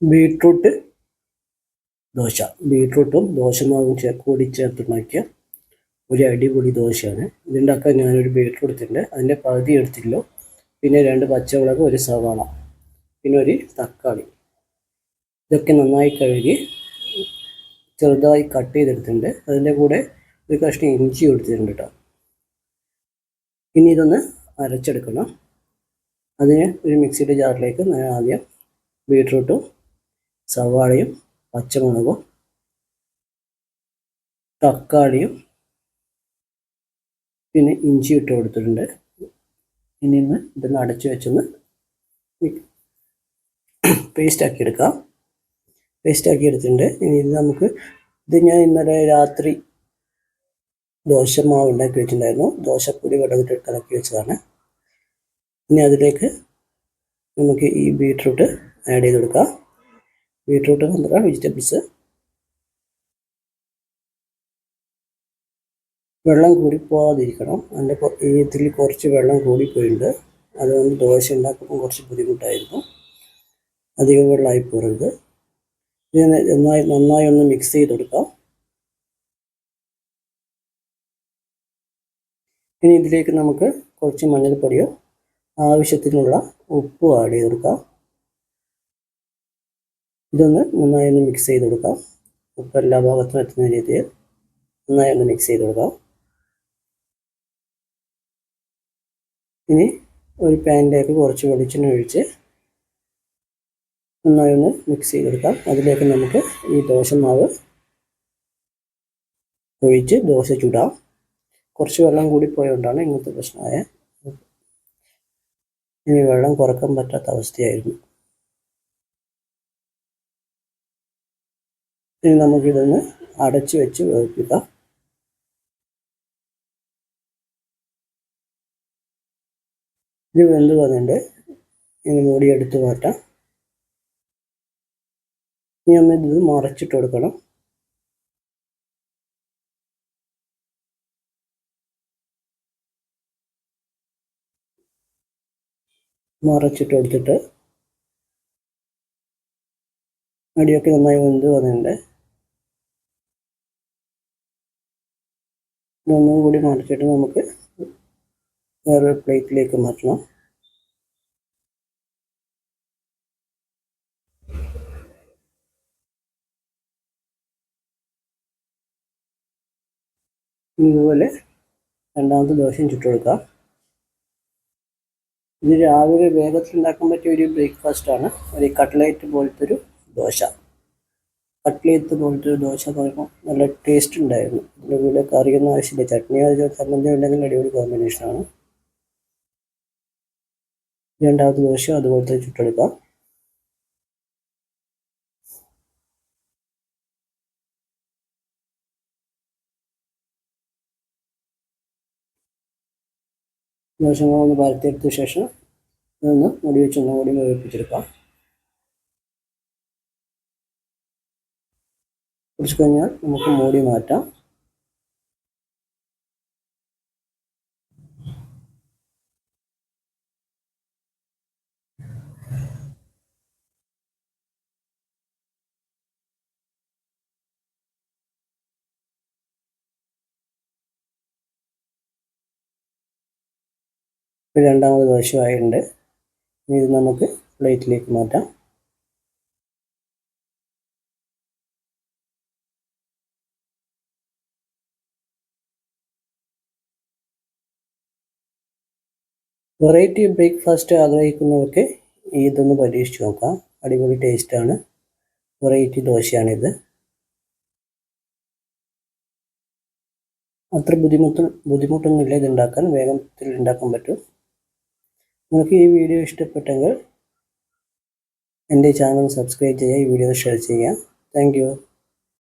Beetroot dosa. ബീട്രൂട്ടും ദോശമാവും കൂടി ചേർത്തുണ്ടാക്കിയ ഒരു അടിപൊളി ദോശയാണ്. ഇതുണ്ടാക്കാൻ ഞാനൊരു ബീട്രൂട്ട് എടുത്തിട്ടുണ്ട്. അതിൻ്റെ പകുതി എടുത്തില്ലോ. പിന്നെ 2 പച്ചമുളക്, ഒരു സവാള, പിന്നെ ഒരു തക്കാളി. ഇതൊക്കെ നന്നായി കഴുകി ചെറുതായി കട്ട് ചെയ്തെടുത്തിട്ടുണ്ട്. അതിൻ്റെ കൂടെ ഒരു കഷ്ണം ഇഞ്ചി എടുത്തിട്ടുണ്ട് കേട്ടോ. ഇനി ഇതൊന്ന് അരച്ചെടുക്കണം. അതിന് ഒരു മിക്സിയുടെ ജാറിലേക്ക് ഞാൻ ആദ്യം ബീട്രൂട്ടും സവാളയും പച്ചമുളകും തക്കാളിയും പിന്നെ ഇഞ്ചി ഇട്ട് കൊടുത്തിട്ടുണ്ട്. ഇനി ഇതൊന്ന് അടച്ചു വെച്ചൊന്ന് പേസ്റ്റാക്കി എടുക്കാം. പേസ്റ്റാക്കി എടുത്തിട്ടുണ്ട്. ഇനി ഇത് ഞാൻ ഇന്നലെ രാത്രി ദോശമാവ് ഉണ്ടാക്കി വെച്ചിട്ടുണ്ടായിരുന്നു. ദോശപ്പൊടി വെള്ളത്തിൽ കലക്കി വെച്ചതാണ്. ഇനി അതിലേക്ക് നമുക്ക് ഈ ബീട്രൂട്ട് ആഡ് ചെയ്ത് കൊടുക്കാം. ബീട്രൂട്ട് നമ്മുടെ വെജിറ്റബിൾസ് വെള്ളം കൂടി പോകാതിരിക്കണം. അതിൻ്റെ ഇതിൽ കുറച്ച് വെള്ളം കൂടിപ്പോയിട്ടുണ്ട്. അതുകൊണ്ട് ദോശ ഉണ്ടാക്കുമ്പോൾ കുറച്ച് ബുദ്ധിമുട്ടായിരുന്നു. അധികം വെള്ളമായി പോകരുത്. ഇത് നന്നായി ഒന്ന് മിക്സ് ചെയ്ത് കൊടുക്കാം. ഇനി ഇതിലേക്ക് നമുക്ക് കുറച്ച് മഞ്ഞൾപ്പൊടിയോ ആവശ്യത്തിനുള്ള ഉപ്പും ആഡ് ചെയ്ത് കൊടുക്കാം. ഇതൊന്ന് നന്നായി ഒന്ന് മിക്സ് ചെയ്ത് കൊടുക്കാം. ഉപ്പ് എല്ലാ ഭാഗത്തും എത്തുന്ന രീതിയിൽ നന്നായി ഒന്ന് മിക്സ് ചെയ്ത് കൊടുക്കാം. ഇനി ഒരു പാനിലേക്ക് കുറച്ച് വെളിച്ചെണ്ണ ഒഴിച്ച് നന്നായി ഒന്ന് മിക്സ് ചെയ്തെടുക്കാം. അതിലേക്ക് നമുക്ക് ഈ ദോശമാവ് ഒഴിച്ച് ദോശ ചുടാം. കുറച്ച് വെള്ളം കൂടി പോയതുകൊണ്ടാണ് ഇങ്ങനത്തെ പ്രശ്നമായത്. ഇനി വെള്ളം കുറക്കാൻ പറ്റാത്ത അവസ്ഥയായിരുന്നു. ഇനി നമുക്കിതൊന്ന് അടച്ചു വെച്ച് വേവിപ്പിക്കാം. ഇത് വെന്ത് വന്നിട്ട് ഇനി മൂടി എടുത്ത് മാറ്റാം. ഇനി ഒന്ന് ഇത് മറച്ചിട്ട് കൊടുക്കണം. മറച്ചിട്ട് കൊടുത്തിട്ട് അടിയൊക്കെ നന്നായി വെന്ത് വന്നിട്ടുണ്ട്. ഒന്നും കൂടി മറച്ചിട്ട് നമുക്ക് വേറൊരു പ്ലേറ്റിലേക്ക് മാറ്റണം. ഇതുപോലെ രണ്ടാമത്തെ ദോശയും ചുട്ട് കൊടുക്കാം. ഇത് രാവിലെ വേഗത്തിൽ ഉണ്ടാക്കാൻ പറ്റിയ ഒരു ബ്രേക്ക്ഫാസ്റ്റാണ്. ഒരു കട്ട്ലേറ്റ് പോലത്തെ ഒരു ദോശ. കട്ട്ലേറ്റ് പോലത്തെ ഒരു ദോശ എന്ന് പറയുമ്പോൾ നല്ല ടേസ്റ്റ് ഉണ്ടായിരുന്നു. ഇതിൻ്റെ കൂടെ കറിയൊന്നും ആവശ്യമില്ല. ചട്നിയോ ചമ്മന്തി ഉണ്ടെങ്കിൽ അടിപൊളി കോമ്പിനേഷനാണ്. രണ്ടാമത്തെ ദോശ അതുപോലത്തെ ചുട്ടെടുക്കാം. ദോശങ്ങളൊന്ന് പരത്തിയെടുത്ത ശേഷം ഇതൊന്ന് മൂടി വെച്ച് ഒന്നും കൂടി വേവിപ്പിച്ചെടുക്കാം. കുറച്ച് കഴിഞ്ഞാൽ നമുക്ക് മൂടി മാറ്റാം. രണ്ടാമത് ദോശ ആയിട്ടുണ്ട്. ഇനി ഇത് നമുക്ക് പ്ലേറ്റിലേക്ക് മാറ്റാം. വെറൈറ്റി ബ്രേക്ക്ഫാസ്റ്റ് ആഗ്രഹിക്കുന്നവർക്ക് ഇതൊന്ന് പരീക്ഷിച്ച് നോക്കാം. അടിപൊളി ടേസ്റ്റാണ്. വെറൈറ്റി ദോശയാണിത്. അത്ര ബുദ്ധിമുട്ടൊന്നുമില്ല ഇത് ഉണ്ടാക്കാൻ. വേഗത്തിൽ ഉണ്ടാക്കാൻ പറ്റും. നിങ്ങൾക്ക് ഈ വീഡിയോ ഇഷ്ടപ്പെട്ടെങ്കിൽ എൻ്റെ ചാനൽ സബ്സ്ക്രൈബ് ചെയ്യുക, ഈ വീഡിയോ ഷെയർ ചെയ്യുക. Thank you.